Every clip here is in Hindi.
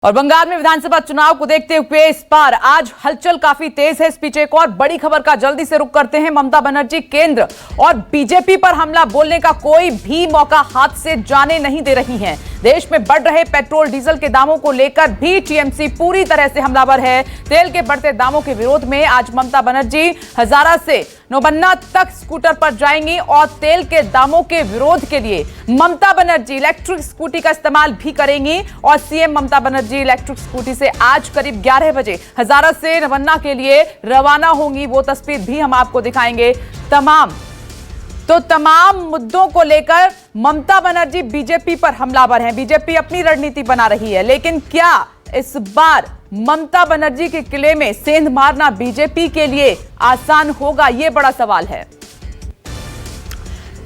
और बंगाल में विधानसभा चुनाव को देखते हुए इस बार आज हलचल काफी तेज है। इस बीच एक और बड़ी खबर का जल्दी से रुख करते हैं। ममता बनर्जी केंद्र और बीजेपी पर हमला बोलने का कोई भी मौका हाथ से जाने नहीं दे रही हैं। देश में बढ़ रहे पेट्रोल डीजल के दामों को लेकर भी टीएमसी पूरी तरह से हमलावर है। तेल के बढ़ते दामों के विरोध में आज ममता बनर्जी हजारा से नौबन्ना तक स्कूटर पर जाएंगी और तेल के दामों के विरोध के लिए ममता बनर्जी इलेक्ट्रिक स्कूटी का इस्तेमाल भी करेंगी। और CM Mamata Banerjee electric scooty से आज करीब 11 बजे हजारा से नौबन्ना के लिए रवाना होंगी। वो तस्वीर भी हम आपको दिखाएंगे। तमाम मुद्दों को लेकर ममता बनर्जी बीजेपी पर हमलावर हैं। बीजेपी अपनी रणनीति बना रही है, लेकिन क्या इस बार ममता बनर्जी के किले में सेंध मारना बीजेपी के लिए आसान होगा? यह बड़ा सवाल है।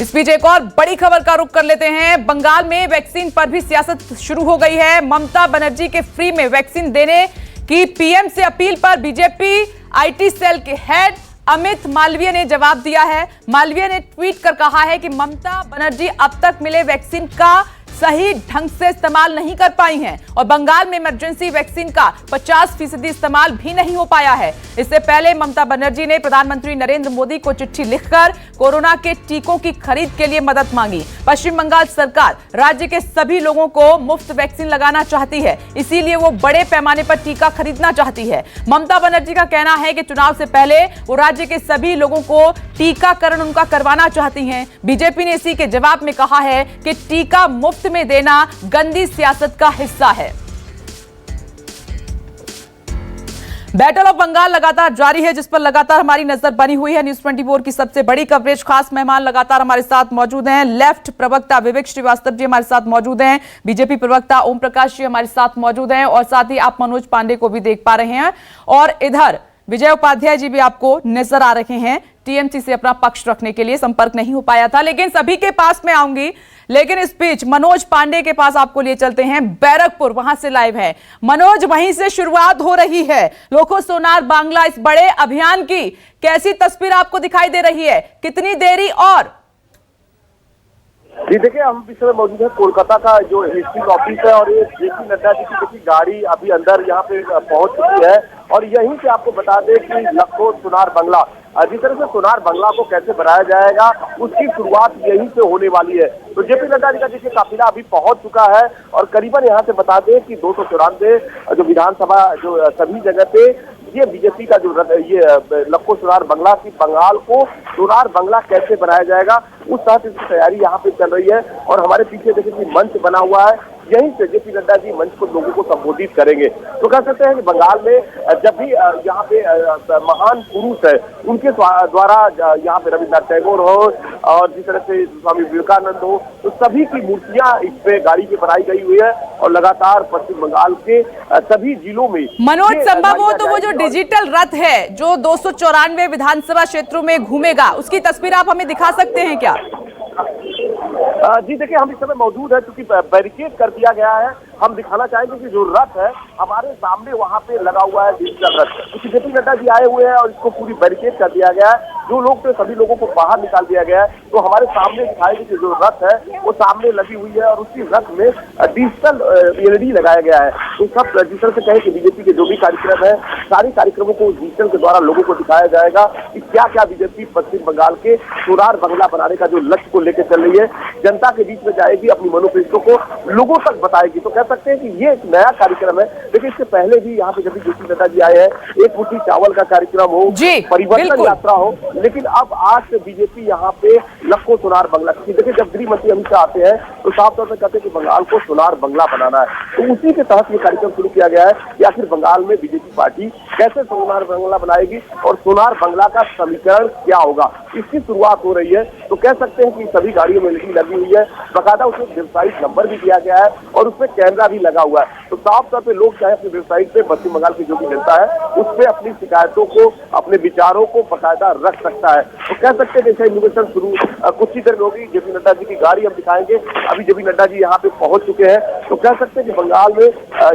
इस बीच एक और बड़ी खबर का रुख कर लेते हैं। बंगाल में वैक्सीन पर भी सियासत शुरू हो गई है। ममता बनर्जी के फ्री में वैक्सीन देने की पीएम से अपील पर बीजेपी आईटी सेल के हेड अमित मालवीय ने जवाब दिया है। मालवीय ने ट्वीट कर कहा है कि ममता बनर्जी अब तक मिले वैक्सीन का सही ढंग से इस्तेमाल नहीं कर पाई हैं और बंगाल में इमरजेंसी वैक्सीन का 50% इस्तेमाल भी नहीं हो पाया है। इससे पहले ममता बनर्जी ने प्रधानमंत्री नरेंद्र मोदी को चिट्ठी लिखकर कोरोना के टीकों की खरीद के लिए मदद मांगी। पश्चिम बंगाल सरकार राज्य के सभी लोगों को मुफ्त वैक्सीन लगाना चाहती है, इसीलिए वो बड़े पैमाने पर टीका खरीदना चाहती है। ममता बनर्जी का कहना है कि चुनाव से पहले वो राज्य के सभी लोगों को टीकाकरण उनका करवाना चाहती हैं। बीजेपी ने इसी के जवाब में कहा है कि टीका मुफ्त में देना गंदी सियासत का हिस्सा है। बैटल ऑफ बंगाल लगातार जारी है, जिस पर लगातार हमारी नजर बनी हुई है। न्यूज 24 की सबसे बड़ी कवरेज। खास मेहमान लगातार हमारे साथ मौजूद हैं। लेफ्ट प्रवक्ता विवेक श्रीवास्तव जी हमारे साथ मौजूद हैं, बीजेपी प्रवक्ता ओम प्रकाश जी हमारे साथ मौजूद हैं और साथ ही आप मनोज पांडे को भी देख पा रहे हैं और इधर विजय उपाध्याय जी भी आपको नजर आ रहे हैं। टीएमसी से अपना पक्ष रखने के लिए संपर्क नहीं हो पाया था, लेकिन सभी के पास में आऊंगी। लेकिन इस बीच मनोज पांडे के पास आपको लिए चलते हैं। बैरकपुर वहां से लाइव है मनोज। वहीं से शुरुआत हो रही है लोको सोनार बांग्ला इस बड़े अभियान की। कैसी तस्वीर आपको दिखाई दे रही है? कितनी देरी और? जी देखिए, हम इस समय मौजूद है कोलकाता का जो हिस्ट्री ऑफिस है और ये जेपी नड्डा जी की देखिए गाड़ी अभी अंदर यहाँ पे पहुंच चुकी है। और यहीं से आपको बता दें कि लखो सोनार बंगला, जिस तरह से सोनार बंगला को कैसे बनाया जाएगा उसकी शुरुआत यहीं से होने वाली है। तो जेपी नड्डा जी का देखिए काफिला अभी पहुंच चुका है और करीबन यहाँ से बता दें कि 294 जो विधानसभा जो सभी जगह पे ये बीजेपी का जो ये लखो सोनार बंगला की बंगाल को सोनार बंगला कैसे बनाया जाएगा उस तरह इसकी तैयारी यहाँ पे चल रही है। और हमारे पीछे देखिए कि मंच बना हुआ है, यहीं से जेपी नड्डा जी मंच को लोगों को संबोधित करेंगे। तो कह सकते हैं कि बंगाल में जब भी यहाँ पे महान पुरुष है उनके द्वारा यहाँ पे रविन्द्रनाथ टैगोर हो और जिस तरह से स्वामी विवेकानंद हो, तो सभी की मूर्तियां इस पे गाड़ी की बनाई गई हुई है और लगातार पश्चिम बंगाल के सभी जिलों में। मनोज, संभव हो तो वो जो डिजिटल रथ है जो 294 विधानसभा क्षेत्रों में घूमेगा, उसकी तस्वीर आप हमें दिखा सकते हैं क्या? जी देखिए, हम इस समय मौजूद है क्योंकि बैरिकेड कर दिया गया है। हम दिखाना चाहेंगे कि जो रथ है हमारे सामने वहाँ पे लगा हुआ है डिजिटल रथ, क्योंकि जेपी नड्डा जी आए हुए हैं और इसको पूरी बैरिकेड कर दिया गया है। जो लोग थे सभी लोगों को बाहर निकाल दिया गया है। तो हमारे सामने दिखाएगी कि जो रथ है वो सामने लगी हुई है और उसी रथ में डिजिटल एलईडी लगाया गया है। तो सब जिस तरह से कहे कि बीजेपी के जो भी कार्यक्रम है सारे कार्यक्रमों को डिजिटल के द्वारा लोगों को दिखाया जाएगा कि क्या क्या बीजेपी पश्चिम बंगाल के सोनार बंगला बनाने का जो लक्ष्य को लेकर चल रही है जनता के बीच में जाएगी, अपनी मनोफेस्टो को लोगों तक बताएगी। तो कह सकते हैं कि ये एक नया कार्यक्रम है। लेकिन इससे पहले भी यहाँ पे जब जेपी नड्डा जी आए हैं, एक मुट्ठी चावल का कार्यक्रम हो, परिवर्तन यात्रा हो, लेकिन अब आज से बीजेपी यहाँ पे लखो सोनार बंगला, देखिए जब गृह मंत्री अमित शाह आते हैं तो साफ तौर पर कहते हैं कि बंगाल को सोनार बंगला बनाना है। तो उसी के तहत ये कार्यक्रम शुरू किया गया है कि आखिर बंगाल में बीजेपी पार्टी कैसे सोनार बंगला बनाएगी और सोनार बंगला का समीकरण क्या होगा, इसकी शुरुआत हो रही है। तो कह सकते हैं कि सभी गाड़ियों में लगी हुई है, बकायदा उसमें वेबसाइट नंबर भी दिया गया है और उसमें कैमरा भी लगा हुआ है। तो साफ तौर पे लोग चाहे अपनी वेबसाइट पे पश्चिम बंगाल की जो भी जनता है उस पे अपनी शिकायतों को, अपने विचारों को बकायदा रख सकता है। तो कह सकते हैं जैसे इनोवेशन शुरू कुछ ही देर होगी। जेपी नड्डा जी की गाड़ी हम दिखाएंगे। अभी जेपी नड्डा जी यहाँ पे पहुंच चुके हैं। तो कह सकते हैं कि बंगाल में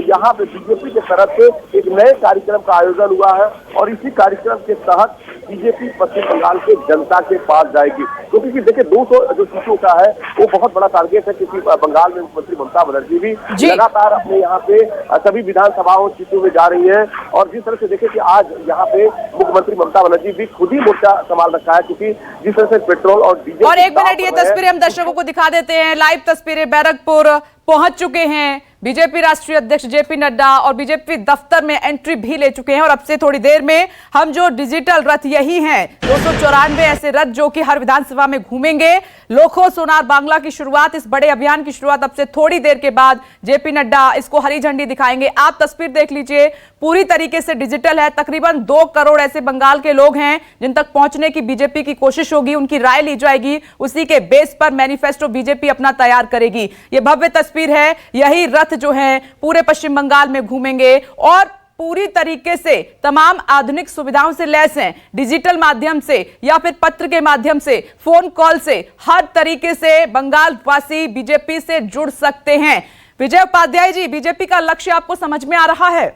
यहाँ पे बीजेपी की तरफ से एक नए कार्यक्रम का आयोजन हुआ है और इसी कार्यक्रम के तहत बीजेपी पश्चिम बंगाल के जनता के पास जाएगी। क्योंकि देखिए 200 जो सीटों का है वो बहुत बड़ा टारगेट है, क्योंकि बंगाल में मुख्यमंत्री ममता बनर्जी भी लगातार अपने यहाँ पे सभी विधानसभाओं सीटों में जा रही है। और जिस तरह से देखें कि आज यहाँ पे मुख्यमंत्री ममता बनर्जी भी खुद ही मोर्चा संभाल रखा है, क्योंकि जिस तरह से पेट्रोल और डीजल और एक मिनट ये तस्वीरें हम दर्शकों को दिखा देते हैं, लाइव तस्वीरें। बैरकपुर पहुंच चुके हैं बीजेपी राष्ट्रीय अध्यक्ष जेपी नड्डा और बीजेपी दफ्तर में एंट्री भी ले चुके हैं। और अब से थोड़ी देर में हम जो डिजिटल रथ यही हैं 294 ऐसे रथ जो कि हर विधानसभा में घूमेंगे। लोखो सोनार बांग्ला की शुरुआत, इस बड़े अभियान की शुरुआत अब से थोड़ी देर के बाद जेपी नड्डा इसको हरी झंडी दिखाएंगे। आप तस्वीर देख लीजिए, पूरी तरीके से डिजिटल है। तकरीबन 2 करोड़ ऐसे बंगाल के लोग हैं जिन तक पहुंचने की बीजेपी की कोशिश होगी, उनकी राय ली जाएगी, उसी के बेस पर मैनिफेस्टो बीजेपी अपना तैयार करेगी। यह भव्य तस्वीर है, यही रथ जो है पूरे पश्चिम बंगाल में घूमेंगे और पूरी तरीके से तमाम आधुनिक सुविधाओं से लैस हैं। डिजिटल माध्यम से या फिर पत्र के माध्यम से, फोन कॉल से, हर तरीके से बंगाल वासी बीजेपी से जुड़ सकते हैं। विजय उपाध्याय जी, बीजेपी का लक्ष्य आपको समझ में आ रहा है?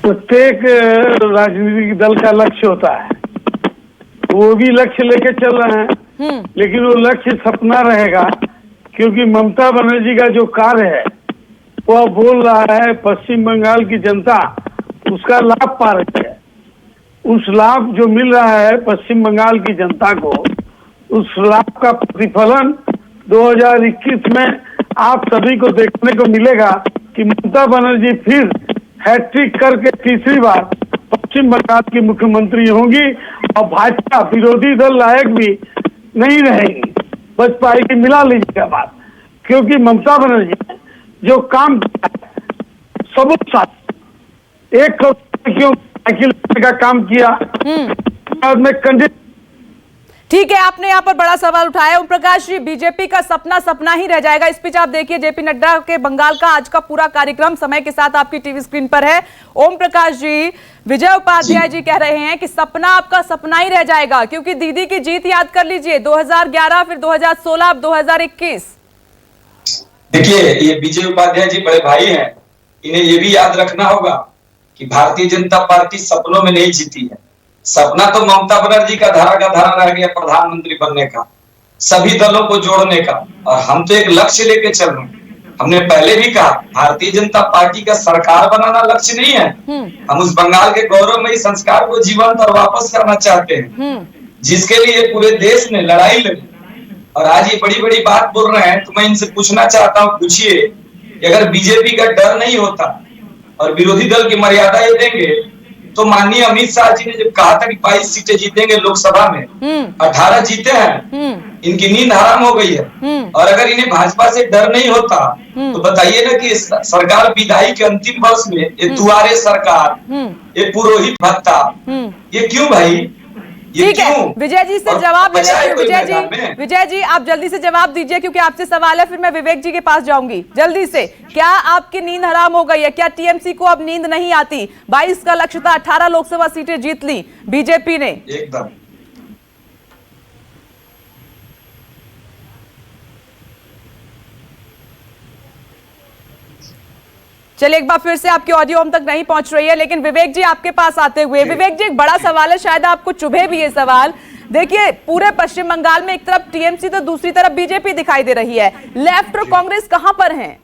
प्रत्येक राजनीतिक दल का लक्ष्य होता है, वो भी लक्ष्य लेके चल रहे हैं, लेकिन वो लक्ष्य सपना रहेगा, क्योंकि ममता बनर्जी का जो कार्य है वो बोल रहा है पश्चिम बंगाल की जनता उसका लाभ पा रही है। उस लाभ जो मिल रहा है पश्चिम बंगाल की जनता को, उस लाभ का प्रतिफलन 2021 में आप सभी को देखने को मिलेगा कि ममता बनर्जी फिर हैट्रिक करके तीसरी बार पश्चिम बंगाल की मुख्यमंत्री होंगी और भाजपा विरोधी दल लायक भी नहीं रहेगी, बच पाएगी। मिला लीजिएगा बात, क्योंकि ममता बनर्जी ने जो काम किया है सबूत साथ 1 करोड़ साइकिल का काम किया में ठीक है, आपने यहाँ पर बड़ा सवाल उठाया। ओम प्रकाश जी, बीजेपी का सपना सपना ही रह जाएगा। इस बीच आप देखिए जेपी नड्डा के बंगाल का आज का पूरा कार्यक्रम समय के साथ आपकी टीवी स्क्रीन पर है। ओम प्रकाश जी, विजय उपाध्याय जी कह रहे हैं कि सपना आपका सपना ही रह जाएगा, क्योंकि दीदी की जीत याद कर लीजिए, 2011 फिर 2016 अब 2021। देखिए, ये विजय उपाध्याय जी बड़े भाई हैं, इन्हें ये भी याद रखना होगा कि भारतीय जनता पार्टी सपनों में नहीं जीती है। सपना तो ममता बनर्जी का धारा रह गया प्रधानमंत्री बनने का, सभी दलों को जोड़ने का, और हम तो एक लक्ष्य लेके चल रहे हैं। हमने पहले भी कहा भारतीय जनता पार्टी का सरकार बनाना लक्ष्य नहीं है, हम उस बंगाल के गौरवमयी संस्कार को जीवंत और वापस करना चाहते हैं, जिसके लिए पूरे देश ने लड़ाई लड़ी। और आज ये बड़ी बड़ी बात बोल रहे हैं, तो मैं इनसे पूछना चाहता हूँ, पूछिए कि अगर बीजेपी का डर नहीं होता और विरोधी दल की मर्यादा ये देंगे, तो माननीय अमित शाह जी ने जब कहा था कि 22 सीटें जीतेंगे लोकसभा में, 18 जीते हैं, इनकी नींद हराम हो गई है। और अगर इन्हें भाजपा से डर नहीं होता तो बताइए ना कि सरकार विदाई के अंतिम वर्ष में ये दुआरे सरकार, ये पुरोहित भत्ता, ये क्यों भाई? ठीक है, विजय जी से जवाब मिलेगा। विजय जी आप जल्दी से जवाब दीजिए, क्योंकि आपसे सवाल है, फिर मैं विवेक जी के पास जाऊंगी। जल्दी से, क्या आपकी नींद हराम हो गई है? क्या टीएमसी को अब नींद नहीं आती? 22 का लक्ष्य था, 18 लोकसभा सीटें जीत ली बीजेपी ने। एकदम चलिए, एक बार फिर से आपकी ऑडियो हम तक नहीं पहुंच रही है, लेकिन विवेक जी आपके पास आते हुए, विवेक जी एक बड़ा सवाल है, शायद आपको चुभे भी ये सवाल। देखिए, पूरे पश्चिम बंगाल में एक तरफ टीएमसी तो दूसरी तरफ बीजेपी दिखाई दे रही है, लेफ्ट और कांग्रेस कहां पर हैं?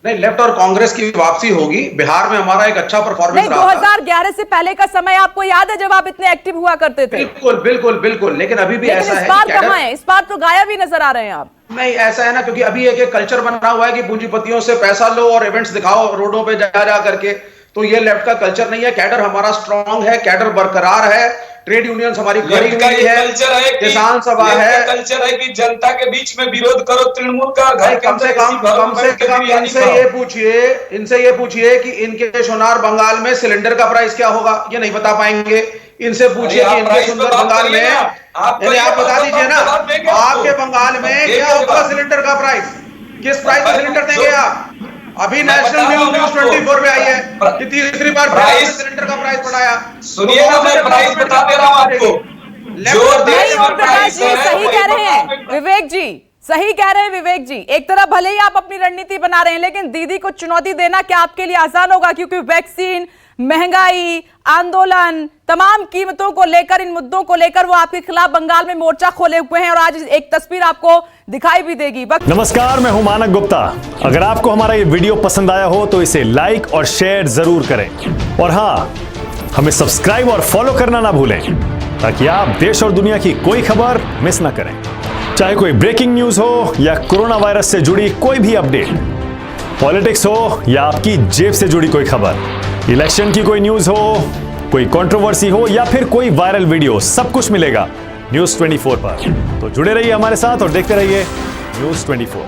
नहीं, लेफ्ट और कांग्रेस की वापसी होगी। बिहार में हमारा एक अच्छा परफॉर्मेंस रहा। 2011 से पहले का समय आपको याद है, जब आप इतने एक्टिव हुआ करते थे? बिल्कुल बिल्कुल बिल्कुल, लेकिन अभी भी ऐसा है। इस बार कहां है? इस बार तो गायब ही नजर आ रहे हैं आप। नहीं, ऐसा है ना, क्योंकि अभी एक कल्चर बना हुआ है कि पूंजीपतियों से पैसा लो और इवेंट्स दिखाओ रोडों पे जा करके, तो ये लेफ्ट का कल्चर नहीं है। कैडर हमारा स्ट्रांग है, कैडर बरकरार है, ट्रेड यूनियंस हमारी खड़ी हुई है, किसान सभा है। कल्चर है कि जनता के बीच में विरोध करो तृणमूल का। कम से कम इनसे ये पूछिए कि इनके सोनार बंगाल में सिलेंडर का प्राइस क्या होगा, ये नहीं बता पाएंगे। इनसे पूछिए कि इनके सुंदर बंगाल में, आप बता दीजिए ना, आपके बंगाल में क्या होगा सिलेंडर का प्राइस? किस प्राइस में सिलेंडर देंगे आप? अभी नेशनल न्यूज 24 में आई है कि तीसरी बार सिलेंडर का प्राइस बढ़ाया। सुनिए ना, मैं प्राइस बता दे रहा हूं आपको। सही कह रहे हैं विवेक जी, सही कह रहे हैं विवेक जी। एक तरफ भले ही आप अपनी रणनीति बना रहे हैं, लेकिन दीदी को चुनौती देना क्या आपके लिए आसान होगा? क्योंकि वैक्सीन, महंगाई, आंदोलन, तमाम कीमतों को लेकर, इन मुद्दों को लेकर वो आपके खिलाफ बंगाल में मोर्चा खोले हुए हैं और आज एक तस्वीर आपको दिखाई भी देगी। नमस्कार, मैं हूं मानक गुप्ता। अगर आपको हमारा ये वीडियो पसंद आया हो तो इसे लाइक और शेयर जरूर करें और हाँ, हमें सब्सक्राइब और फॉलो करना ना भूलें ताकि आप देश और दुनिया की कोई खबर मिस ना करें। चाहे कोई ब्रेकिंग न्यूज हो या कोरोना वायरस से जुड़ी कोई भी अपडेट, पॉलिटिक्स हो या आपकी जेब से जुड़ी कोई खबर, इलेक्शन की कोई न्यूज हो, कोई कंट्रोवर्सी हो या फिर कोई वायरल वीडियो, सब कुछ मिलेगा न्यूज़ 24 पर। तो जुड़े रहिए हमारे साथ और देखते रहिए न्यूज़ 24।